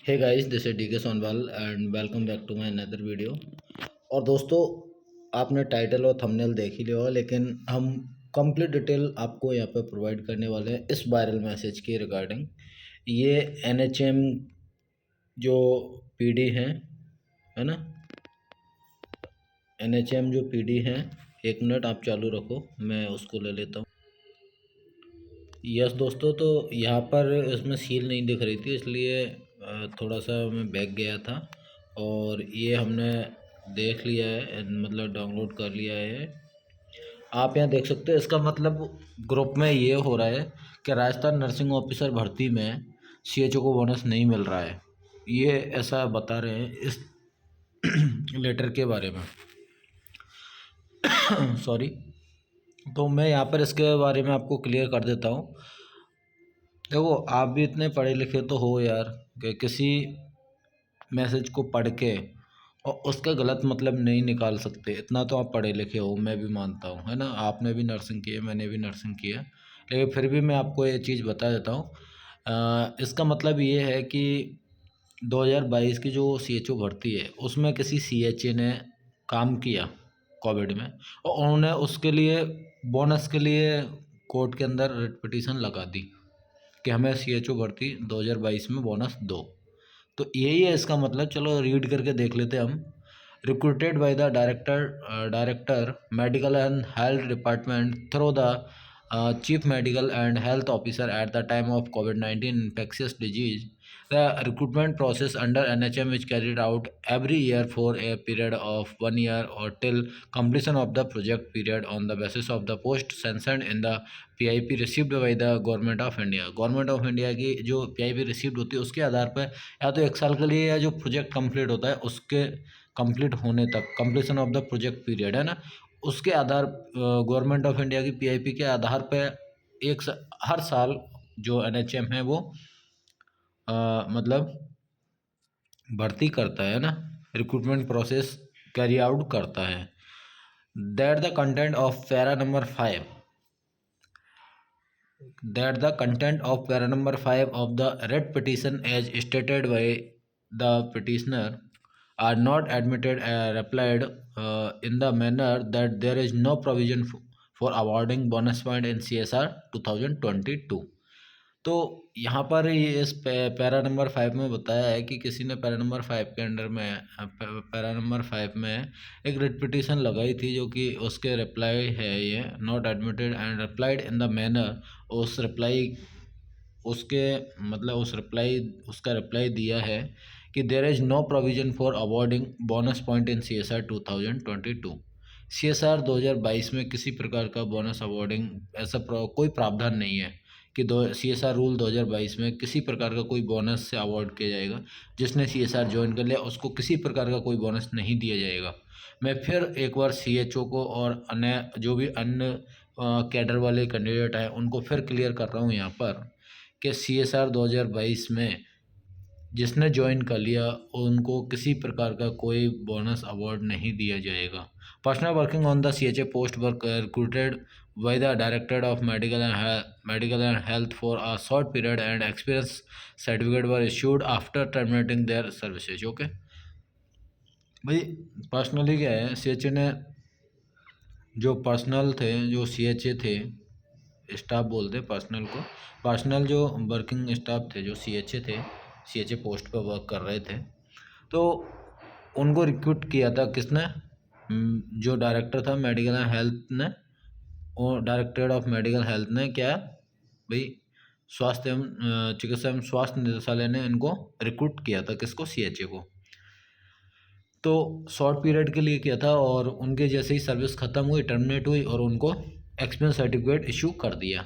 Hey guys, this is DK Sonwal and welcome back to my another video. और दोस्तों, आपने title और थंबनेल देख ही लिया होगा, लेकिन हम कंप्लीट डिटेल आपको यहाँ पे प्रोवाइड करने वाले हैं इस वायरल मैसेज के रिगार्डिंग। ये एनएचएम जो पीडी है ना, एनएचएम जो पीडी है। एक मिनट आप चालू रखो, मैं उसको ले लेता हूँ। यस दोस्तों, तो यहाँ पर इसमें सील नहीं दिख रही थी, इसलिए थोड़ा सा मैं बैक गया था और ये हमने देख लिया है, मतलब डाउनलोड कर लिया है। आप यहाँ देख सकते हैं, इसका मतलब ग्रुप में ये हो रहा है कि राजस्थान नर्सिंग ऑफिसर भर्ती में सीएचओ को बोनस नहीं मिल रहा है। ये ऐसा बता रहे हैं इस लेटर के बारे में। सॉरी। तो मैं यहाँ पर इसके बारे में आपको क्लियर कर देता हूँ। देखो, आप भी इतने पढ़े लिखे तो हो यार कि किसी मैसेज को पढ़ के और उसका गलत मतलब नहीं निकाल सकते। इतना तो आप पढ़े लिखे हो, मैं भी मानता हूँ, है ना। आपने भी नर्सिंग की है, मैंने भी नर्सिंग की है, लेकिन फिर भी मैं आपको ये चीज़ बता देता हूँ। इसका मतलब ये है कि 2022 की जो सीएचओ भर्ती है उसमें किसी सीएचए ने काम किया कोविड में, और उन्होंने उसके लिए बोनस के लिए कोर्ट के अंदर रिट पिटीशन लगा दी कि हमें सीएचओ भर्ती 2022 में बोनस दो। तो यही है इसका मतलब। चलो रीड करके देख लेते हैं हम। Recruited by the director medical and health department through the chief medical and health officer at the time of COVID-19 infectious disease. The recruitment process under NHM is carried out every year for a period of 1 year or till completion of the project period on the basis of the post sanctioned in the PIP received by the Government of India. Government of India की जो PIP received होती है उसके आधार पर या तो 1 साल के लिए, या जो प्रोजेक्ट कंप्लीट होता है उसके कंप्लीट होने तक, completion of the project period, है ना, उसके आधार गवर्नमेंट ऑफ इंडिया की पीआईपी के आधार पे हर साल जो एनएचएम है वो मतलब भर्ती करता है ना, रिक्रूटमेंट प्रोसेस कैरी आउट करता है। That the content of para number 5 that the content of para number 5 of the writ petition as stated by the petitioner are not admitted replied in the manner that there is no provision for awarding bonus point in CSR 2022। तो यहाँ पर ये इस para number 5 में बताया है कि किसी ने पैरा नंबर 5 के अंडर में पैरा नंबर 5 में एक रिट पिटीशन लगाई थी, जो कि उसके रिप्लाई है ये not admitted and replied in the manner. उस रिप्लाई उसके मतलब उस रिप्लाई उसका रिप्लाई दिया है कि there is no provision for awarding bonus point in CSR 2022। CSR 2022 में किसी प्रकार का बोनस अवॉर्डिंग ऐसा कोई प्रावधान नहीं है कि CSR रूल 2022 में किसी प्रकार का कोई बोनस से अवॉर्ड किया जाएगा। जिसने CSR ज्वाइन कर लिया उसको किसी प्रकार का कोई बोनस नहीं दिया जाएगा। मैं फिर एक बार CHO को और अन्य जो भी अन्य कैडर वाले कैंडिडेट हैं उनको फिर क्लियर कर रहा हूँ यहाँ पर कि CSR 2022 में जिसने ज्वाइन कर लिया उनको किसी प्रकार का कोई बोनस अवार्ड नहीं दिया जाएगा। Personal working on the CHA post work recruited by the director of medical and health for a short period and experience certificate were issued after terminating their services. Okay भाई, personally क्या है, CHA ने जो personal थे, जो CHA थे, staff बोलते personal को, पर्सनल जो वर्किंग स्टाफ थे, जो CHA थे, CHA पोस्ट पर वर्क कर रहे थे, तो उनको रिक्रूट किया था किसने? जो डायरेक्टर था मेडिकल एंड हेल्थ ने, और डायरेक्टर ऑफ मेडिकल हेल्थ ने क्या भाई, स्वास्थ्य एवं चिकित्सा एवं स्वास्थ्य निदेशालय ने इनको रिक्रूट किया था। किसको? CHA को। तो शॉर्ट पीरियड के लिए किया था और उनके जैसे ही सर्विस ख़त्म हुई, टर्मिनेट हुई, और उनको एक्सपीरियंस सर्टिफिकेट इशू कर दिया।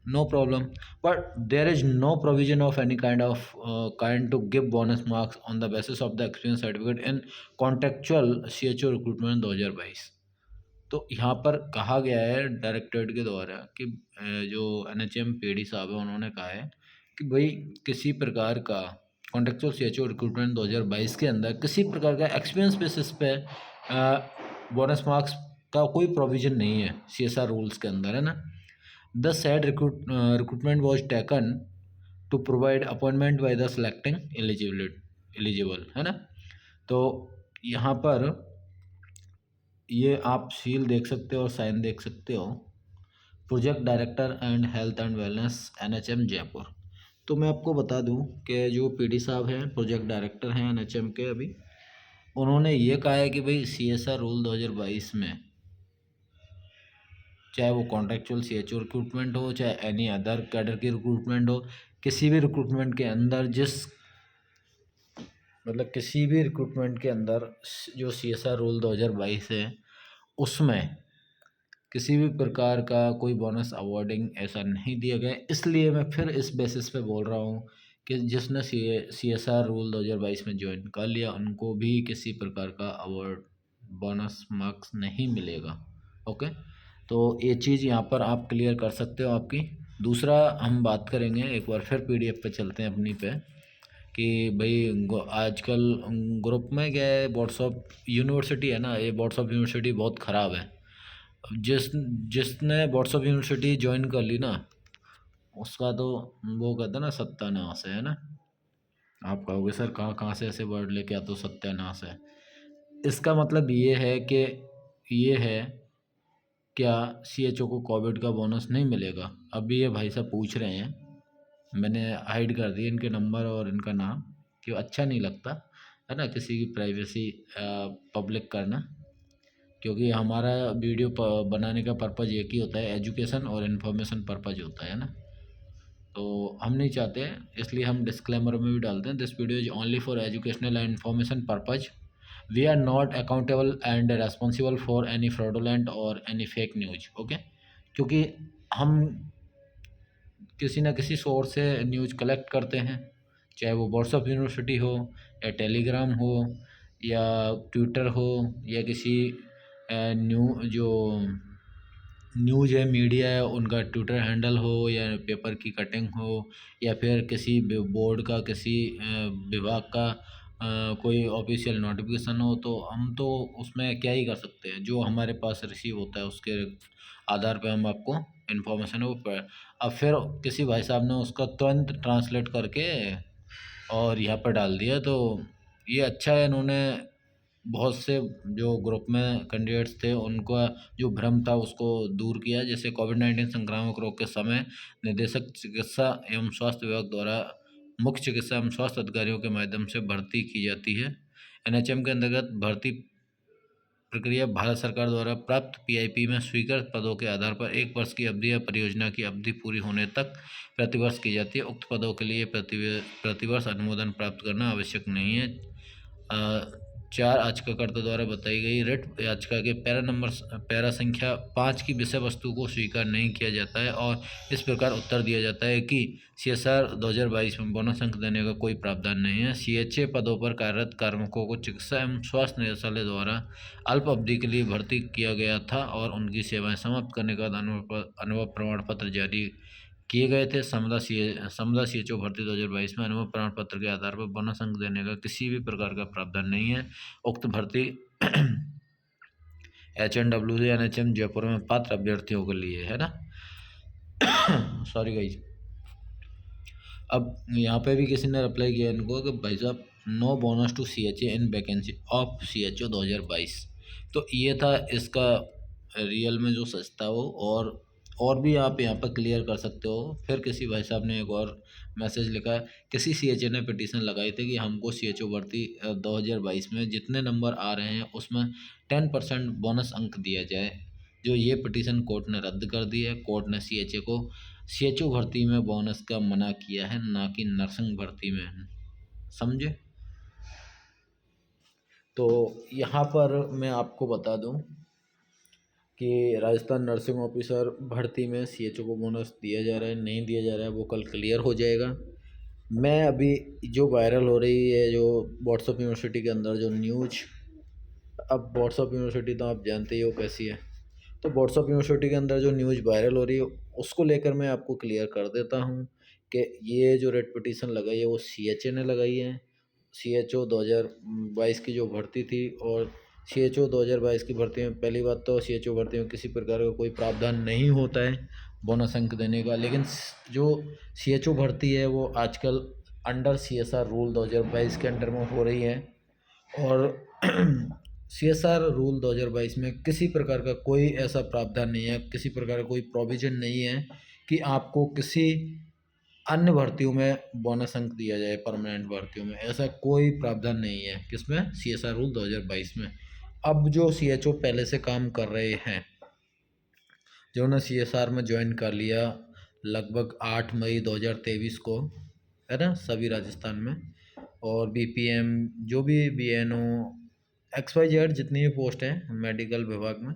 No problem, but there is no provision of any kind to give bonus marks on the basis of the experience certificate in contractual CHO recruitment 2022। तो यहाँ पर कहा गया है डायरेक्टरेट के द्वारा कि जो NHM PD साहब है उन्होंने कहा है कि भाई किसी प्रकार का कॉन्टेक्चुअल CHO रिक्रूटमेंट 2022 के अंदर किसी प्रकार का एक्सपीरियंस बेसिस पे बोनस मार्क्स का कोई प्रोविज़न नहीं है CSR रूल्स के अंदर, है ना। The said recruitment was taken to provide appointment by the selecting eligible, है ना। तो यहाँ पर ये आप सील देख सकते हो और साइन देख सकते हो, project director and health and wellness NHM Jaipur. तो मैं आपको बता दूं कि जो पीडी साहब हैं, प्रोजेक्ट डायरेक्टर हैं एनएचएम के अभी, उन्होंने ये कहा है कि भाई सीएसआर रूल 2022 में, चाहे वो कॉन्ट्रेक्चुअल सीएचओ रिक्रूटमेंट हो, चाहे एनी अदर कैडर की रिक्रूटमेंट हो, किसी भी रिक्रूटमेंट के अंदर किसी भी रिक्रूटमेंट के अंदर जो सीएसआर रूल 2022 है, उसमें किसी भी प्रकार का कोई बोनस अवॉर्डिंग ऐसा नहीं दिया गया। इसलिए मैं फिर इस बेसिस पे बोल रहा हूँ कि जिसने सीएसआर रूल 2022 में ज्वाइन कर लिया, उनको भी किसी प्रकार का अवार्ड, बोनस, मार्क्स नहीं मिलेगा। ओके, तो ये चीज़ यहाँ पर आप क्लियर कर सकते हो आपकी। दूसरा हम बात करेंगे, एक बार फिर पीडीएफ पे चलते हैं अपनी पे, कि भाई आजकल ग्रुप में क्या है, व्हाट्सअप यूनिवर्सिटी है ना, ये व्हाट्सअप यूनिवर्सिटी बहुत ख़राब है। जिसने व्हाट्सअप यूनिवर्सिटी ज्वाइन कर ली ना, उसका तो वो कहते हैं ना, सत्यानाश है ना। आप कहोगे सर कहाँ कहाँ से ऐसे वर्ड लेके आते हो, सत्यानाश है। इसका मतलब ये है कि ये है, क्या सीएचओ को कोविड का बोनस नहीं मिलेगा? अभी ये भाई साहब पूछ रहे हैं, मैंने हाइड कर दिया इनके नंबर और इनका नाम, कि अच्छा नहीं लगता है ना किसी की प्राइवेसी पब्लिक करना, क्योंकि हमारा वीडियो बनाने का पर्पज़ एक ही होता है, एजुकेशन और इन्फॉर्मेशन पर्पज़ होता है ना। तो हम नहीं चाहते, इसलिए हम डिस्क्लेमर में भी डालते हैं, this video is only for educational and information purpose, we are not accountable and responsible for any fraudulent और एनी फेक न्यूज। ओके, क्योंकि हम किसी न किसी सोर्स से न्यूज़ कलेक्ट करते हैं, चाहे वो व्हाट्सअप यूनिवर्सिटी हो, या टेलीग्राम हो, या ट्विटर हो, या किसी जो न्यूज़ है, मीडिया है, उनका ट्विटर हैंडल हो, या पेपर की कटिंग हो, या फिर किसी बोर्ड का, किसी विभाग का कोई ऑफिशियल नोटिफिकेशन हो, तो हम तो उसमें क्या ही कर सकते हैं, जो हमारे पास रिसीव होता है उसके आधार पे हम आपको इन्फॉर्मेशन वो अब फिर किसी भाई साहब ने उसका तुरंत ट्रांसलेट करके और यहाँ पर डाल दिया, तो ये अच्छा है, इन्होंने बहुत से जो ग्रुप में कैंडिडेट्स थे उनका जो भ्रम था उसको दूर किया। जैसे कोविड-19 संक्रामक रोग के समय निदेशक चिकित्सा एवं स्वास्थ्य विभाग द्वारा मुख्य चिकित्सा एवं स्वास्थ्य अधिकारियों के माध्यम से भर्ती की जाती है। एनएचएम के अंतर्गत भर्ती प्रक्रिया भारत सरकार द्वारा प्राप्त पीआईपी में स्वीकृत पदों के आधार पर 1 वर्ष की अवधि या परियोजना की अवधि पूरी होने तक प्रतिवर्ष की जाती है। उक्त पदों के लिए प्रतिवर्ष अनुमोदन प्राप्त करना आवश्यक नहीं है। 4 याचिकाकर्ता द्वारा बताई गई रिट याचिका के पैरा संख्या 5 की विषय वस्तु को स्वीकार नहीं किया जाता है और इस प्रकार उत्तर दिया जाता है कि सीएसआर 2022 में बोनस अंक देने का कोई प्रावधान नहीं है। सीएचए पदों पर कार्यरत कार्मिकों को चिकित्सा एवं स्वास्थ्य निदेशालय द्वारा अल्प अवधि के लिए भर्ती किया गया था और उनकी सेवाएं समाप्त करने के बाद अनुभव प्रमाण पत्र जारी किए गए थे। समदा सीएचओ भर्ती 2022 में अनुभव प्रमाण पत्र के आधार पर बोनस अंक देने का किसी भी प्रकार का प्रावधान नहीं है। उक्त भर्ती HNW एनएचएम जयपुर में पात्र अभ्यर्थियों के लिए है ना। Sorry guys. अब यहाँ पे भी किसी ने रिप्लाई किया इनको कि भाई साहब no bonus to CHA in vacancy of CHO 2022। तो ये था इसका रियल में जो सच था वो, और भी आप यहाँ पर क्लियर कर सकते हो। फिर किसी भाई साहब ने एक और मैसेज लिखा, किसी सीएचए ने पिटीशन लगाई थी कि हमको सीएचओ भर्ती 2022 में जितने नंबर आ रहे हैं उसमें 10% बोनस अंक दिया जाए। जो ये पिटीशन कोर्ट ने रद्द कर दी है। कोर्ट ने सीएचए को सीएचओ भर्ती में बोनस का मना किया है, ना कि नर्सिंग भर्ती में, समझे। तो यहाँ पर मैं आपको बता दूं कि राजस्थान नर्सिंग ऑफिसर भर्ती में सीएचओ को बोनस दिया जा रहा है नहीं दिया जा रहा है, वो कल क्लियर हो जाएगा। मैं अभी जो वायरल हो रही है, जो व्हाट्सअप यूनिवर्सिटी के अंदर जो न्यूज, अब व्हाट्सअप यूनिवर्सिटी तो आप जानते ही हो कैसी है, तो व्हाट्सअप यूनिवर्सिटी के अंदर जो न्यूज़ वायरल हो रही है उसको लेकर मैं आपको क्लियर कर देता हूँ कि ये जो रेड पिटीशन लगाई है वो सीएचए ने लगाई है। सीएचओ 2022 की जो भर्ती थी, और सीएचओ 2022 की भर्ती में पहली बात तो सीएचओ भर्ती में किसी प्रकार का कोई प्रावधान नहीं होता है। बोनस अंक देने का। लेकिन जो CHO भर्ती है वो आजकल अंडर CSR रूल 2022 के अंडर में हो रही है। और CSR रूल 2022 में किसी प्रकार का कोई ऐसा प्रावधान नहीं है, किसी प्रकार का कोई प्रोविज़न नहीं है कि आपको किसी अन्य भर्तियों में बोनस अंक दिया जाए। परमानेंट भर्तियों में ऐसा कोई प्रावधान नहीं है, किसमें, CSR रूल 2022 में। अब जो CHO पहले से काम कर रहे हैं, जिन्होंने CSR में ज्वाइन कर लिया लगभग 8 मई 2023 को, है ना, सभी राजस्थान में, और BPM जो भी BNO XYZ जितनी भी पोस्ट हैं मेडिकल विभाग में,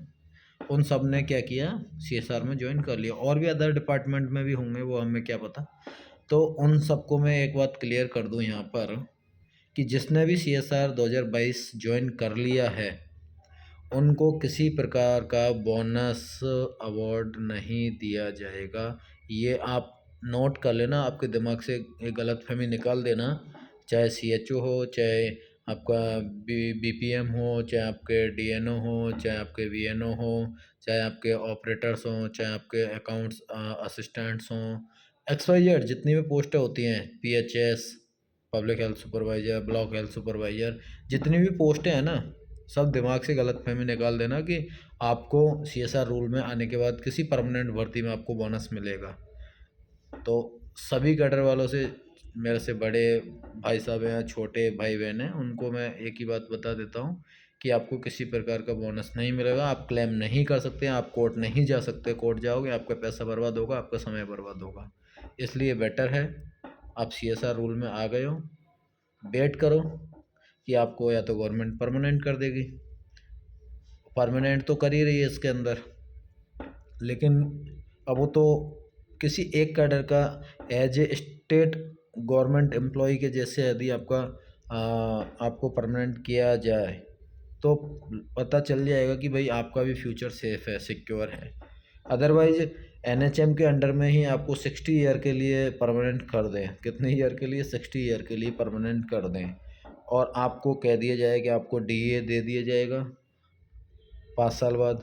उन सब ने क्या किया, CSR में ज्वाइन कर लिया। और भी अदर डिपार्टमेंट में भी होंगे, वो हमें क्या पता। तो उन सबको मैं एक बात क्लियर कर दूं यहाँ पर कि जिसने भी CSR 2022 ज्वाइन कर लिया है उनको किसी प्रकार का बोनस अवार्ड नहीं दिया जाएगा। ये आप नोट कर लेना, आपके दिमाग से एक गलतफहमी निकाल देना। चाहे CHO हो, चाहे आपका BPM हो, चाहे आपके DNO हो, चाहे आपके VNO हो, चाहे आपके ऑपरेटर्स हों, चाहे आपके अकाउंट्स असिस्टेंट्स हों, XYZ जितनी भी पोस्टें होती हैं, PHS, public health supervisor, block health supervisor, जितनी भी पोस्टें हैं ना, सब दिमाग से गलतफहमी निकाल देना कि आपको CSR रूल में आने के बाद किसी परमानेंट भर्ती में आपको बोनस मिलेगा। तो सभी कैडर वालों से, मेरे से बड़े भाई साहब हैं, छोटे भाई बहन हैं, उनको मैं एक ही बात बता देता हूँ कि आपको किसी प्रकार का बोनस नहीं मिलेगा। आप क्लेम नहीं कर सकते, आप कोर्ट नहीं जा सकते। कोर्ट जाओगे आपका पैसा बर्बाद होगा, आपका समय बर्बाद होगा। इसलिए बेटर है आप CSR रूल में आ गए हो, वेट करो कि आपको या तो गवर्नमेंट परमानेंट कर देगी, परमानेंट तो कर ही रही है इसके अंदर, लेकिन अब वो तो किसी एक कैडर का as a state government employee के जैसे यदि आपको परमानेंट किया जाए तो पता चल जाएगा कि भाई आपका भी फ्यूचर सेफ है, सिक्योर है। अदरवाइज NHM के अंडर में ही आपको 60 ईयर के लिए परमानेंट कर दें, कितने ईयर के लिए, 60 ईयर के लिए परमानेंट कर दें, और आपको कह दिया जाए कि आपको DA दे दिया जाएगा 5 साल बाद,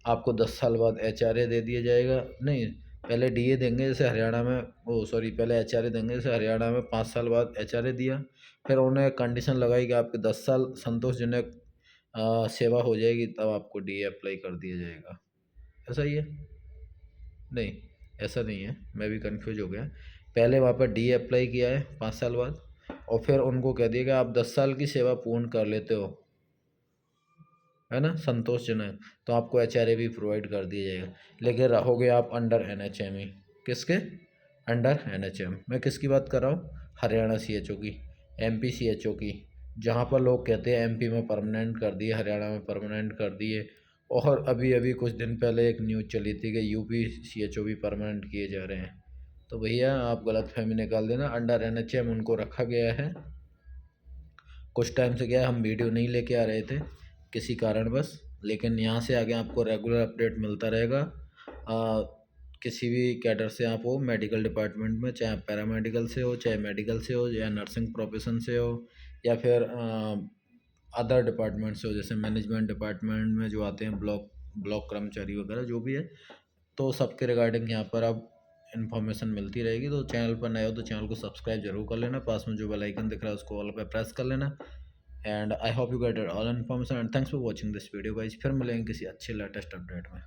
आपको 10 साल बाद HRA दे दिया जाएगा। नहीं, पहले DA देंगे जैसे हरियाणा में, पहले HRA देंगे जैसे हरियाणा में 5 साल बाद HRA दिया। फिर उन्होंने कंडीशन लगाई कि आपके 10 साल संतोषजनक सेवा हो जाएगी, तब आपको DA अप्लाई कर दिया जाएगा। ऐसा ही है? नहीं, ऐसा नहीं है, मैं भी कन्फ्यूज हो गया। पहले वहाँ पर DA अप्लाई किया है 5 साल बाद, और फिर उनको कह दिया कि आप 10 साल की सेवा पूर्ण कर लेते हो, है ना, संतोषजनक, तो आपको HRA भी प्रोवाइड कर दिया जाएगा। लेकिन रहोगे आप अंडर NHM ही। किसके अंडर? NHM। मैं किसकी बात कर रहा हूँ? हरियाणा CHO की, MP CHO की, जहाँ पर लोग कहते हैं MP में परमानेंट कर दिए, हरियाणा में परमानेंट कर दिए, और अभी अभी कुछ दिन पहले एक न्यूज़ चली थी कि UP CHO भी परमानेंट किए जा रहे हैं। तो भैया आप गलतफहमी निकाल देना, अंडर NHM उनको रखा गया है। कुछ टाइम से क्या है, हम वीडियो नहीं लेके आ रहे थे किसी कारणवश, लेकिन यहाँ से आगे आपको रेगुलर अपडेट मिलता रहेगा। किसी भी कैडर से आप हो, मेडिकल डिपार्टमेंट में, चाहे आप पैरामेडिकल से हो, चाहे मेडिकल से हो, या नर्सिंग प्रोफेशन से हो, या फिर अदर डिपार्टमेंट से हो, जैसे मैनेजमेंट डिपार्टमेंट में जो आते हैं, ब्लॉक कर्मचारी वगैरह जो भी है, तो सबके रिगार्डिंग यहाँ पर अब इन्फॉर्मेशन मिलती रहेगी। तो चैनल पर नए हो तो चैनल को सब्सक्राइब जरूर कर लेना, पास में जो बेल आइकन दिख रहा है उसको ऑल पे प्रेस कर लेना। And I hope you get all information, and thanks for watching this video guys. फिर मिलेंगे किसी अच्छे लेटेस्ट अपडेट में।